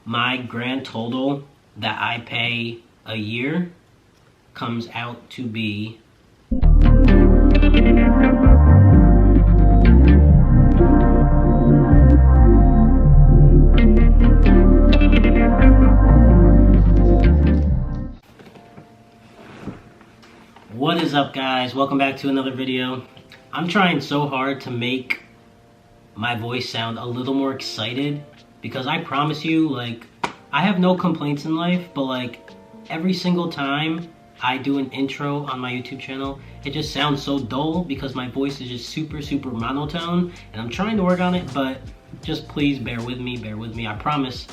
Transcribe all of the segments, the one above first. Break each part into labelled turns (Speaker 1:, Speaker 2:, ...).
Speaker 1: my grand total that I pay a year comes out to be What is up, guys? Welcome back to another video. I'm trying so hard to make my voice sound a little more excited because I promise you, like, I have no complaints in life, but like every single time I do an intro on my YouTube channel, it just sounds so dull because my voice is just super monotone, and I'm trying to work on it, but just please bear with me. I promise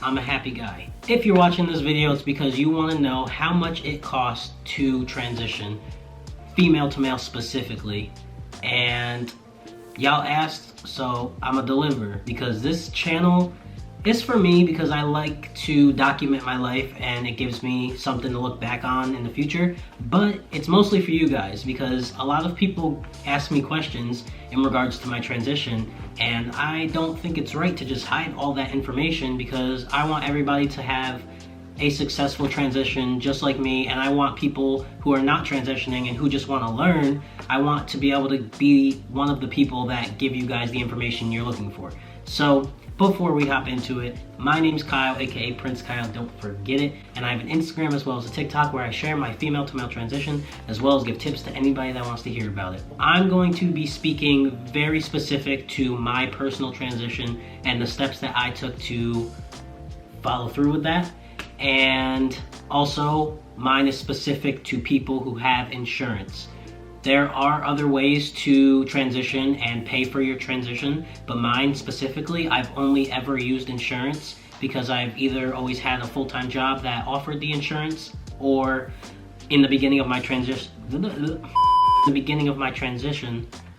Speaker 1: I'm a happy guy. If you're watching this video, it's because you want to know how much it costs to transition, female to male specifically, and y'all asked, so I'ma deliver, because this channel is for me because I like to document my life and it gives me something to look back on in the future, but it's mostly for you guys because a lot of people ask me questions in regards to my transition, and I don't think it's right to just hide all that information because I want everybody to have a successful transition just like me, and I want people who are not transitioning and who just want to learn, I want to be able to be one of the people that give you guys the information you're looking for. So before we hop into it, my name's Kyle, aka Prince Kyle, don't forget it, and I have an Instagram as well as a TikTok where I share my female to male transition as well as give tips to anybody that wants to hear about it. I'm going to be speaking very specific to my personal transition and the steps that I took to follow through with that, and also mine is specific to people who have insurance. There are other ways to transition and pay for your transition, but mine specifically, I've only ever used insurance because I've either always had a full-time job that offered the insurance, or in the beginning of my transition,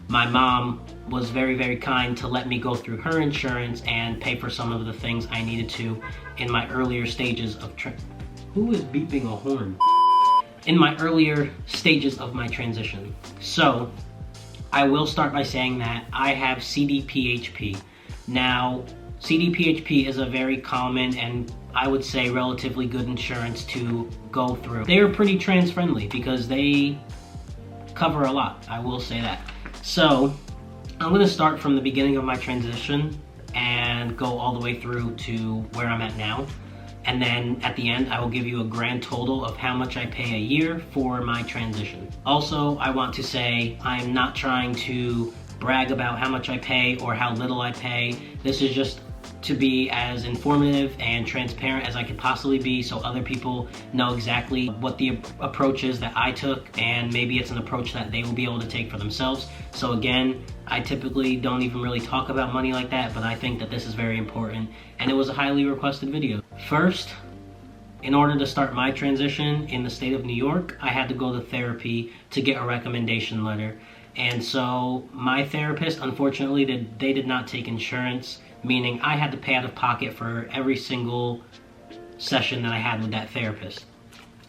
Speaker 1: my mom was very kind to let me go through her insurance and pay for some of the things I needed to in my earlier stages of Who is beeping a horn? In my earlier stages of my transition. So I will start by saying that I have cdphp. Now, cdphp is a very common and I would say relatively good insurance to go through. They are pretty trans friendly because they cover a lot, I will say that. So I'm going to start from the beginning of my transition and go all the way through to where I'm at now. And then at the end, I will give you a grand total of how much I pay a year for my transition. Also, I want to say I'm not trying to brag about how much I pay or how little I pay. This is just to be as informative and transparent as I could possibly be so other people know exactly what the approach is that I took, and maybe it's an approach that they will be able to take for themselves. So again, I typically don't even really talk about money like that, but I think that this is very important, and it was a highly requested video. First, in order to start my transition in the state of New York, I had to go to therapy to get a recommendation letter. And so my therapist, unfortunately, they did not take insurance, meaning I had to pay out of pocket for every single session that I had with that therapist.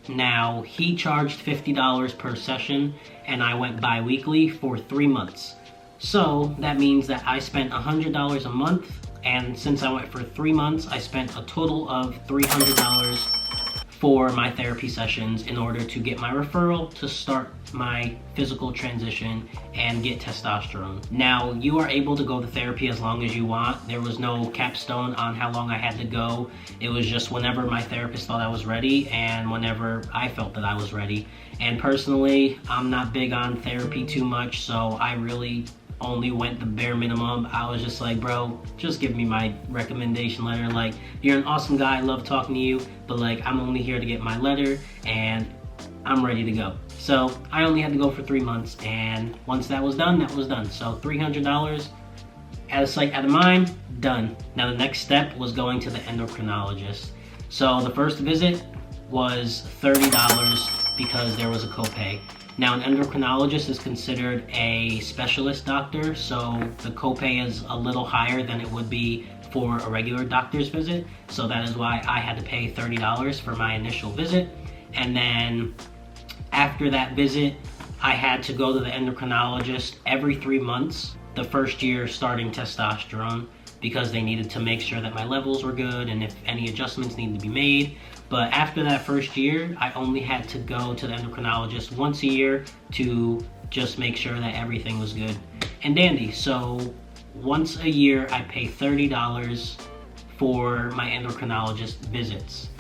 Speaker 1: Now, he charged $50 per session, and I went bi-weekly for 3 months. So that means that I spent $100 a month, and since I went for 3 months, I spent a total of $300 for my therapy sessions in order to get my referral to start my physical transition and get testosterone. Now, you are able to go to therapy as long as you want. There was no capstone on how long I had to go. It was just whenever my therapist thought I was ready and whenever I felt that I was ready. And personally, I'm not big on therapy too much, so I really only went the bare minimum. I was just like, bro, just give me my recommendation letter. Like, you're an awesome guy, I love talking to you, but like, I'm only here to get my letter and I'm ready to go. So I only had to go for 3 months, and once that was done, that was done. So $300 out of sight, out of mind, done. Now the next step was going to the endocrinologist. So the first visit was $30 because there was a copay. Now, an endocrinologist is considered a specialist doctor, so the copay is a little higher than it would be for a regular doctor's visit. So that is why I had to pay $30 for my initial visit. And then after that visit, I had to go to the endocrinologist every 3 months, the first year starting testosterone. because they needed to make sure that my levels were good and if any adjustments needed to be made. But after that first year, I only had to go to the endocrinologist once a year to just make sure that everything was good and dandy. So once a year, I pay $30 for my endocrinologist visits.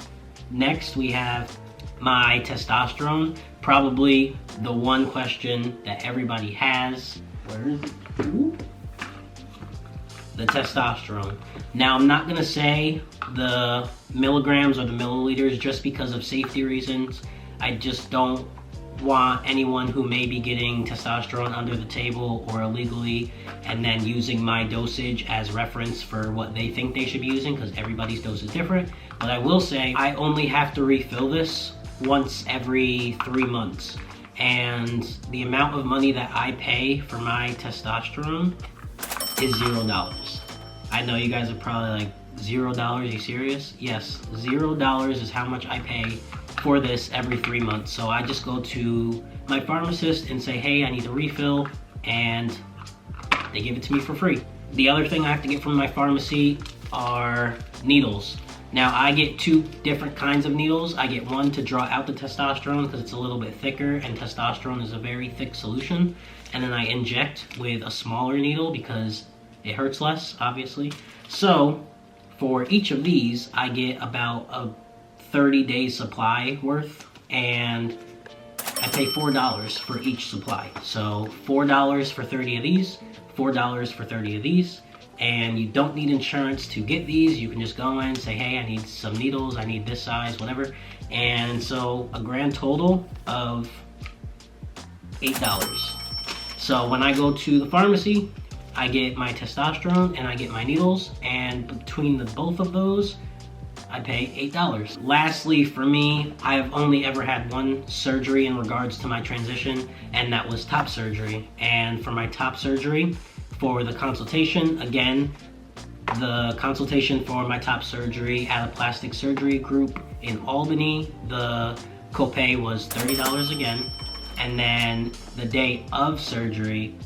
Speaker 1: Next, we have my testosterone, probably the one question that everybody has. Where is it? Ooh. The testosterone. Now, I'm not gonna say the milligrams or the milliliters just because of safety reasons. I just don't want anyone who may be getting testosterone under the table or illegally and then using my dosage as reference for what they think they should be using, because everybody's dose is different. But I will say I only have to refill this once every 3 months, and the amount of money that I pay for my testosterone is $0. I know you guys are probably like, $0? Are you serious? Yes, $0 is how much I pay for this every 3 months. So I just go to my pharmacist and say, hey, I need a refill, and they give it to me for free. The other thing I have to get from my pharmacy are needles. Now, I get 2 different kinds of needles. I get one to draw out the testosterone because it's a little bit thicker, and testosterone is a very thick solution. And then I inject with a smaller needle because it hurts less, obviously. So for each of these, I get about a 30 days supply worth, and I pay $4 for each supply. So $4 for 30 of these, $4 for 30 of these, and you don't need insurance to get these. You can just go in and say, hey, I need some needles, I need this size, whatever. And so a grand total of $8. So when I go to the pharmacy, I get my testosterone and I get my needles, and between the both of those, I pay $8. Lastly, for me, I have only ever had one surgery in regards to my transition, and that was top surgery. And for my top surgery, for the consultation, again, the consultation for my top surgery at a plastic surgery group in Albany, the copay was $30 again. And then the day of surgery,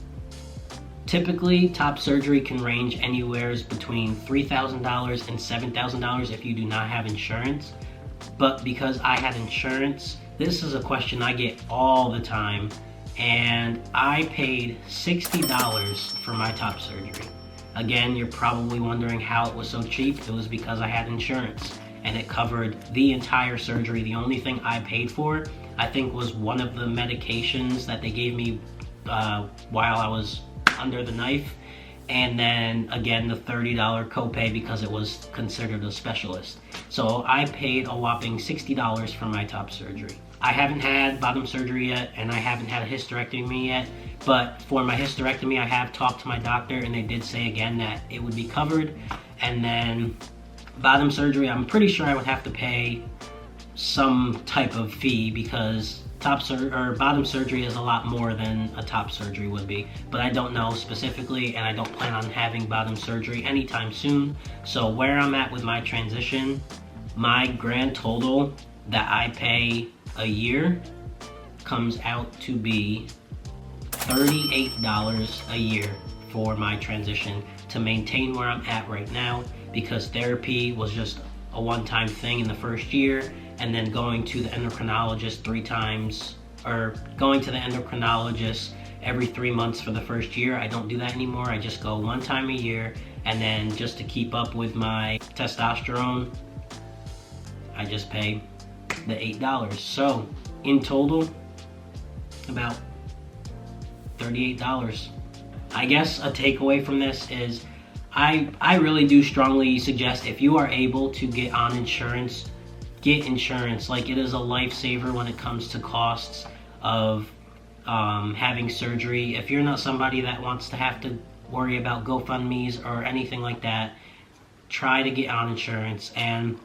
Speaker 1: typically, top surgery can range anywhere between $3,000 and $7,000 if you do not have insurance. But because I had insurance, this is a question I get all the time, and I paid $60 for my top surgery. Again, you're probably wondering how it was so cheap. It was because I had insurance, and it covered the entire surgery. The only thing I paid for, I think, was one of the medications that they gave me while I was under the knife, and then again the $30 copay because it was considered a specialist. So I paid a whopping $60 for my top surgery. I haven't had bottom surgery yet, and I haven't had a hysterectomy yet, but for my hysterectomy I have talked to my doctor, and they did say again that it would be covered. And then bottom surgery, I'm pretty sure I would have to pay some type of fee because bottom surgery is a lot more than a top surgery would be, but I don't know specifically, and I don't plan on having bottom surgery anytime soon. So where I'm at with my transition, my grand total that I pay a year comes out to be $38 a year for my transition to maintain where I'm at right now, because therapy was just a one-time thing in the first year, and then going to the endocrinologist 3 times, or going to the endocrinologist every 3 months for the first year. I don't do that anymore. I just go 1 time a year, and then just to keep up with my testosterone, I just pay the $8. So in total, about $38. I guess a takeaway from this is I really do strongly suggest, if you are able to get on insurance, get insurance. Like, it is a lifesaver when it comes to costs of having surgery. If you're not somebody that wants to have to worry about GoFundMes or anything like that, try to get on insurance. And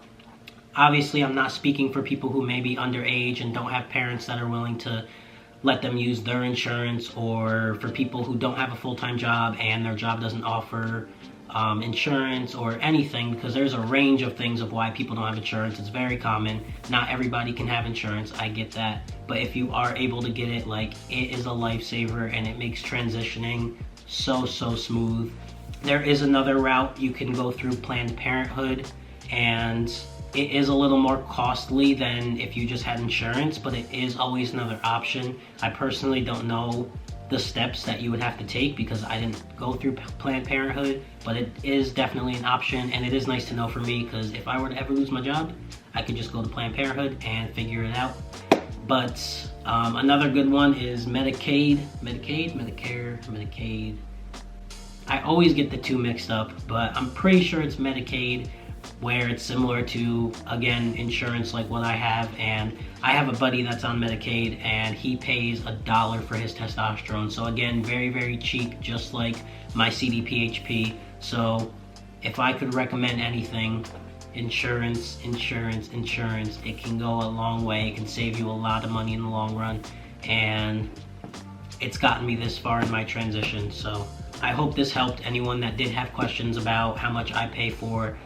Speaker 1: obviously I'm not speaking for people who may be underage and don't have parents that are willing to let them use their insurance, or for people who don't have a full-time job and their job doesn't offer insurance or anything, because there's a range of things of why people don't have insurance. It's very common. Not everybody can have insurance, I get that, but if you are able to get it, like, it is a lifesaver, and it makes transitioning so smooth. There is another route. You can go through Planned Parenthood, and it is a little more costly than if you just had insurance, but it is always another option. I personally don't know the steps that you would have to take because I didn't go through Planned Parenthood, but it is definitely an option, and it is nice to know for me because if I were to ever lose my job, I could just go to Planned Parenthood and figure it out. But another good one is Medicaid, Medicare. I always get the two mixed up, but I'm pretty sure it's Medicaid, where it's similar to, again, insurance like what I have. And I have a buddy that's on Medicaid, and he pays $1 for his testosterone. So again, very, very cheap, just like my cdphp. So if I could recommend anything, insurance. It can go a long way. It can save you a lot of money in the long run, and it's gotten me this far in my transition. So I hope this helped anyone that did have questions about how much I pay for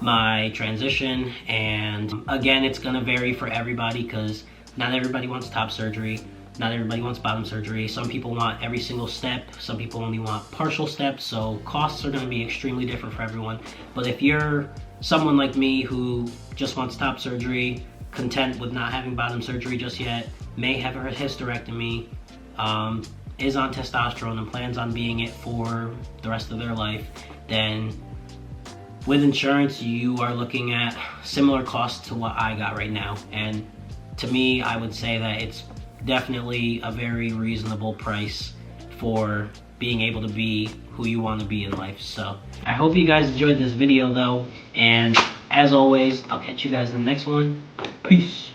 Speaker 1: my transition. And again, it's gonna vary for everybody because not everybody wants top surgery, not everybody wants bottom surgery. Some people want every single step, some people only want partial steps, so costs are gonna be extremely different for everyone. But if you're someone like me who just wants top surgery, content with not having bottom surgery just yet, may have a hysterectomy, is on testosterone and plans on being it for the rest of their life, then with insurance, you are looking at similar costs to what I got right now. And to me, I would say that it's definitely a very reasonable price for being able to be who you want to be in life. So I hope you guys enjoyed this video though. And as always, I'll catch you guys in the next one. Peace.